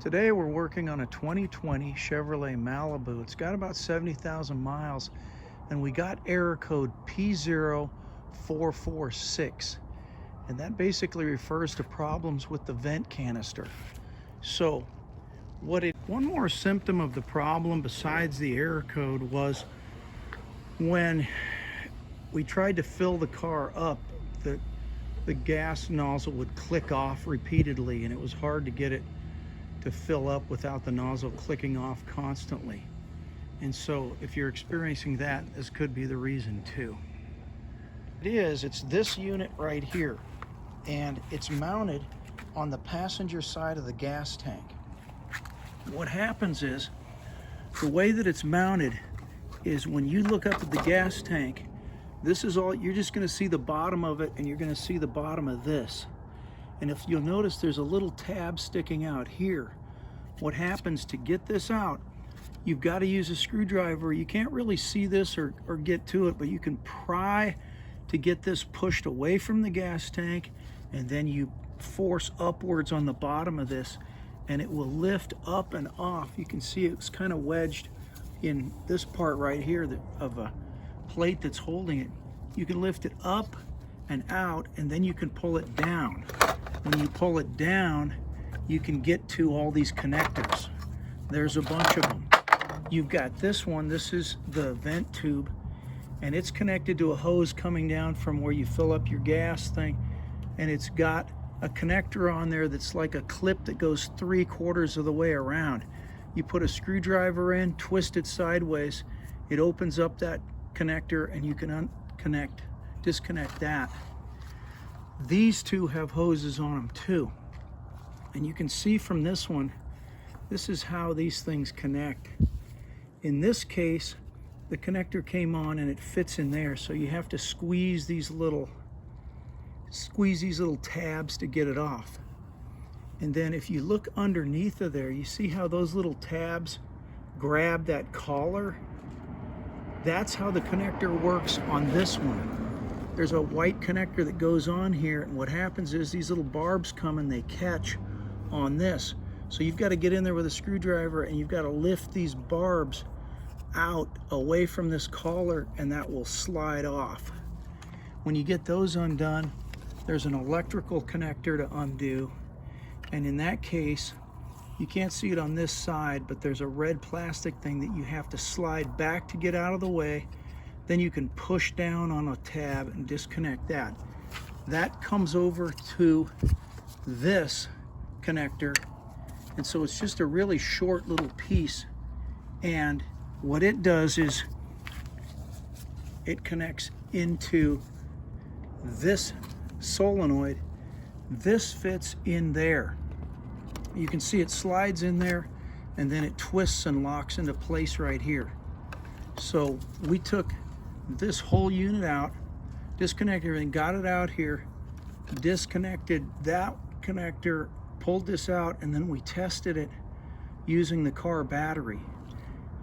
Today we're working on a 2020 Chevrolet Malibu. It's got about 70,000 miles and we got error code P0446, and that basically refers to problems with the vent canister. So one more symptom of the problem besides the error code was when we tried to fill the car up, the gas nozzle would click off repeatedly and it was hard to get it to fill up without the nozzle clicking off constantly. And so if you're experiencing that, this could be the reason too. It's this unit right here, and it's mounted on the passenger side of the gas tank. What happens is, the way that it's mounted is when you look up at the gas tank, this is all, you're just going to see the bottom of it, and you're going to see the bottom of this. And if you'll notice, there's a little tab sticking out here. What happens to get this out, you've got to use a screwdriver. You can't really see this or get to it, but you can pry to get this pushed away from the gas tank, and then you force upwards on the bottom of this and it will lift up and off. You can see it's kind of wedged in this part right here of a plate that's holding it. You can lift it up and out, and then you can pull it down. When you pull it down, you can get to all these connectors. There's a bunch of them. You've got this one. This is the vent tube, and it's connected to a hose coming down from where you fill up your gas thing, and it's got a connector on there that's like a clip that goes 3/4 of the way around. You put a screwdriver in, twist it sideways, it opens up that connector, and you can disconnect that. These two have hoses on them too, and you can see from this one, this is how these things connect. In this case, the connector came on and it fits in there, so you have to squeeze these little tabs to get it off. And then if you look underneath of there, you see how those little tabs grab that collar? That's how the connector works on this one. There's a white connector that goes on here, and what happens is these little barbs come and they catch on this. So you've got to get in there with a screwdriver and you've got to lift these barbs out away from this collar, and that will slide off. When you get those undone, there's an electrical connector to undo, and in that case, you can't see it on this side, but there's a red plastic thing that you have to slide back to get out of the way. Then you can push down on a tab and disconnect that. That comes over to this connector, and so it's just a really short little piece, and what it does is it connects into this solenoid. This fits in there. You can see it slides in there, and then it twists and locks into place right here. So we took this whole unit out, disconnected everything, got it out here, disconnected that connector, pulled this out, and then we tested it using the car battery.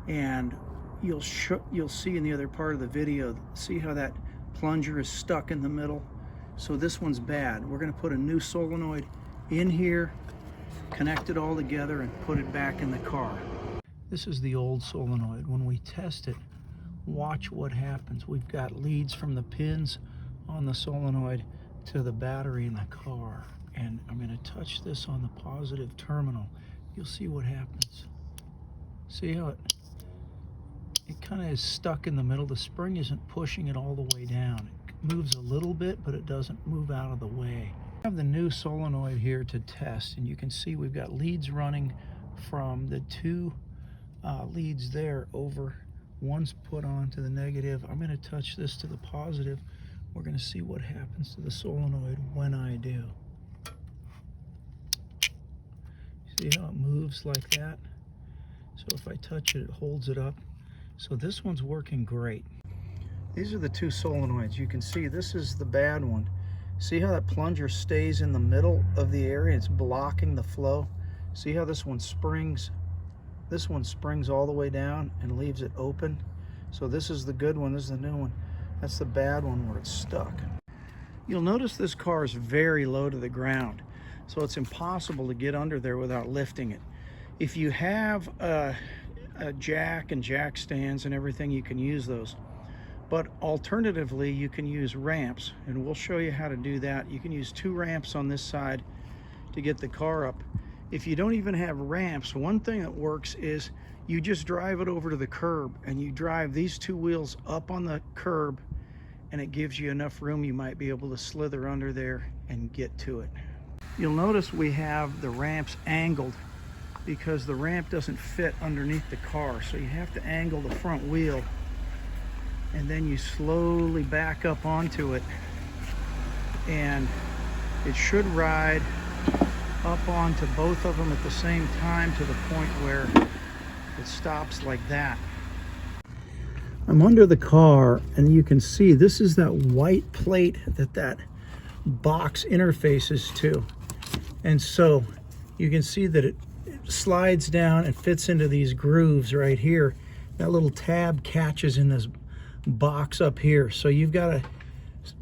And you'll see in the other part of the video, see how that plunger is stuck in the middle. So this one's bad. We're going to put a new solenoid in here, connect it all together, and put it back in the car. This is the old solenoid. When we test it, watch what happens. We've got leads from the pins on the solenoid to the battery in the car, and I'm going to touch this on the positive terminal. You'll see what happens. See how it kind of is stuck in the middle. The spring isn't pushing it all the way down. It moves a little bit, but it doesn't move out of the way. I have the new solenoid here to test, and you can see we've got leads running from the two leads there over. One's put on to the negative. I'm going to touch this to the positive. We're going to see what happens to the solenoid when I do. See how it moves like that? So if I touch it, it holds it up. So this one's working great. These are the two solenoids. You can see this is the bad one. See how that plunger stays in the middle of the area? It's blocking the flow. See how this one springs? This one springs all the way down and leaves it open. So this is the good one, this is the new one. That's the bad one where it's stuck. You'll notice this car is very low to the ground, so it's impossible to get under there without lifting it. If you have a jack and jack stands and everything, you can use those. But alternatively, you can use ramps, and we'll show you how to do that. You can use 2 ramps on this side to get the car up. If you don't even have ramps, one thing that works is you just drive it over to the curb, and you drive these 2 wheels up on the curb, and it gives you enough room you might be able to slither under there and get to it. You'll notice we have the ramps angled because the ramp doesn't fit underneath the car, so you have to angle the front wheel, and then you slowly back up onto it, and it should ride up onto both of them at the same time to the point where it stops like that. I'm under the car, and you can see this is that white plate that box interfaces to, and so you can see that it slides down and fits into these grooves right here. That little tab catches in this box up here, so you've got to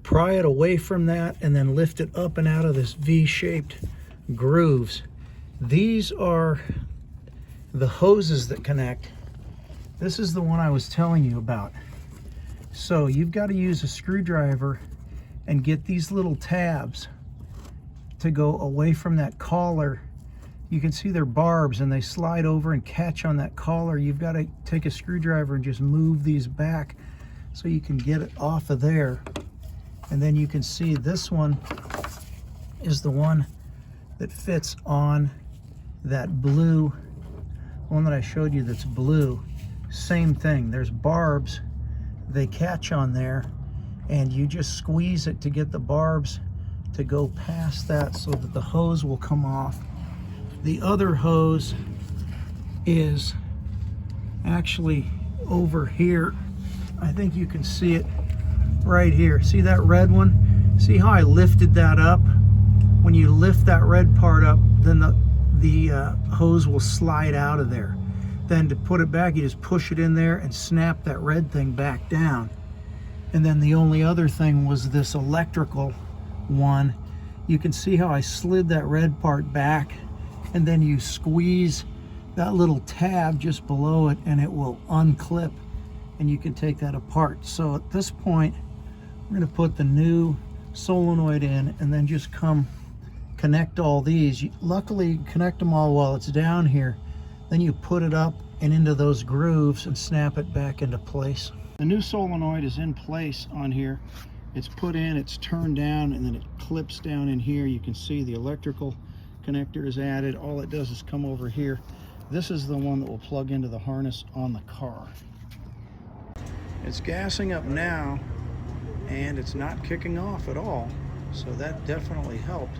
pry it away from that and then lift it up and out of this V-shaped grooves. These are the hoses that connect. This is the one I was telling you about. So you've got to use a screwdriver and get these little tabs to go away from that collar. You can see they're barbs, and they slide over and catch on that collar. You've got to take a screwdriver and just move these back so you can get it off of there. And then you can see this one is the one that fits on that blue one that I showed you that's blue. Same thing, there's barbs, they catch on there, and you just squeeze it to get the barbs to go past that so that the hose will come off. The other hose is actually over here. I think you can see it right here. See that red one? See how I lifted that up? When you lift that red part up, then the hose will slide out of there. Then to put it back, you just push it in there and snap that red thing back down. And then the only other thing was this electrical one. You can see how I slid that red part back, and then you squeeze that little tab just below it and it will unclip, and you can take that apart. So at this point, we're going to put the new solenoid in and then just come connect all these. Luckily, connect them all while it's down here. Then you put it up and into those grooves and snap it back into place. The new solenoid is in place on here. It's put in, it's turned down, and then it clips down in here. You can see the electrical connector is added. All it does is come over here. This is the one that will plug into the harness on the car. It's gassing up now, and it's not kicking off at all, so that definitely helped.